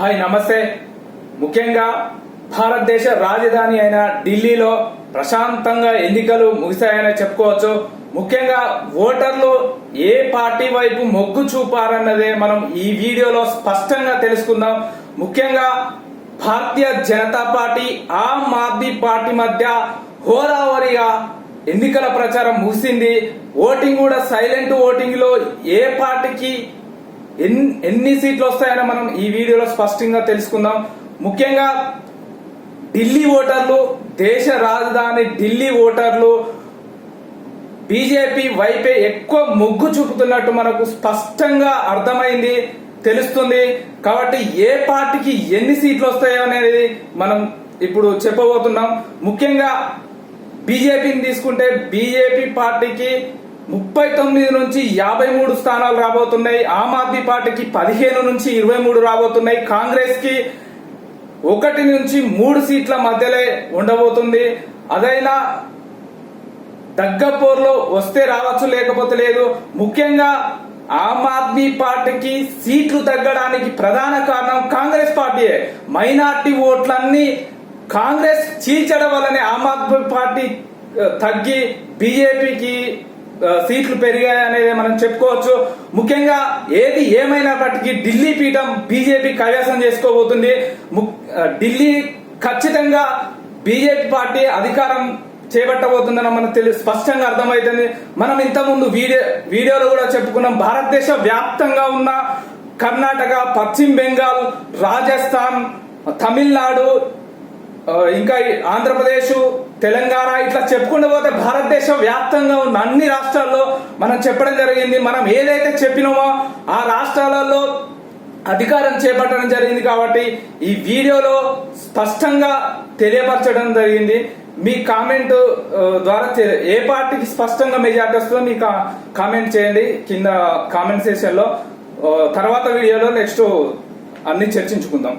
Hi నమస్తే. ముఖ్యంగా భారతదేశ రాజధాని అయిన ఢిల్లీలో ప్రశాంతంగా ఎన్నికలు ముగిశాయని చెప్పుకోవచ్చు. ముఖ్యంగా ఓటర్లు ఏ పార్టీ వైపు మొగ్గు చూపారన్నదే మనం ఈ వీడియోలో స్పష్టంగా తెలుసుకుందాం. ముఖ్యంగా భారతీయ జనతా పార్టీ, ఆమ్ ఆద్మీ పార్టీ మధ్య హోరాహోరీగా ఎన్నికల ప్రచారం ముగిసింది. ఓటింగ్ కూడా సైలెంట్ ఓటింగ్ లో ఏ పార్టీకి ఎన్ని సీట్లు వస్తాయని మనం ఈ వీడియోలో స్పష్టంగా తెలుసుకుందాం. ముఖ్యంగా ఢిల్లీ ఓటర్లు, దేశ రాజధాని ఢిల్లీ ఓటర్లు బీజేపీ వైపే ఎక్కువ మొగ్గు చూపుతున్నట్టు మనకు స్పష్టంగా అర్థమైంది, తెలుస్తుంది. కాబట్టి ఏ పార్టీకి ఎన్ని సీట్లు వస్తాయో అనేది మనం ఇప్పుడు చెప్పబోతున్నాం. ముఖ్యంగా బీజేపీని తీసుకుంటే బీజేపీ పార్టీకి 39 నుంచి 53 స్థానాలు రాబోతున్నాయి. ఆమ్ ఆద్మీ పార్టీకి 15 నుంచి 23 రాబోతున్నాయి. కాంగ్రెస్ కి 1 నుంచి 3 సీట్ల మధ్యలో ఉండబోతుంది. అదైనా దగ్గపోర్లో వస్తే రావచ్చు, లేకపోతే లేదు. ముఖ్యంగా ఆమ్ ఆద్మీ పార్టీకి సీట్లు తగ్గడానికి ప్రధాన కారణం కాంగ్రెస్ పార్టీయే. మైనార్టీ ఓట్లన్నీ కాంగ్రెస్ చీల్చడం వల్లనే ఆమ్ ఆద్మీ పార్టీ తగ్గి బీజేపీకి సీట్లు పెరిగాయనేది మనం చెప్పుకోవచ్చు. ముఖ్యంగా ఏది ఏమైనప్పటికీ ఢిల్లీ పీఠం బీజేపీ కైవసం చేసుకోబోతుంది. ఢిల్లీ ఖచ్చితంగా బీజేపీ పార్టీ అధికారం చేపట్టబోతుందని మనకు స్పష్టంగా అర్థమవుతుంది. మనం ఇంతకుముందు వీడియోలో కూడా చెప్పుకున్నాం. భారతదేశ వ్యాప్తంగా ఉన్న కర్ణాటక, పశ్చిమ బెంగాల్, రాజస్థాన్, తమిళనాడు, ఇంకా ఆంధ్రప్రదేశ్, తెలంగాణ ఇట్లా చెప్పుకుంటూ పోతే భారతదేశ వ్యాప్తంగా ఉన్న అన్ని రాష్ట్రాల్లో మనం చెప్పడం జరిగింది. మనం ఏదైతే చెప్పినామో ఆ రాష్ట్రాలలో అధికారం చేపట్టడం జరిగింది. కాబట్టి ఈ వీడియోలో స్పష్టంగా తెలియపరచడం జరిగింది. మీ కామెంట్ ద్వారా ఏ పార్టీకి స్పష్టంగా మెజార్టీ వస్తుందో మీ కామెంట్ చేయండి కింద కామెంట్ సెక్షన్ లో. తర్వాత వీడియోలో నెక్స్ట్ అన్ని చర్చించుకుందాం.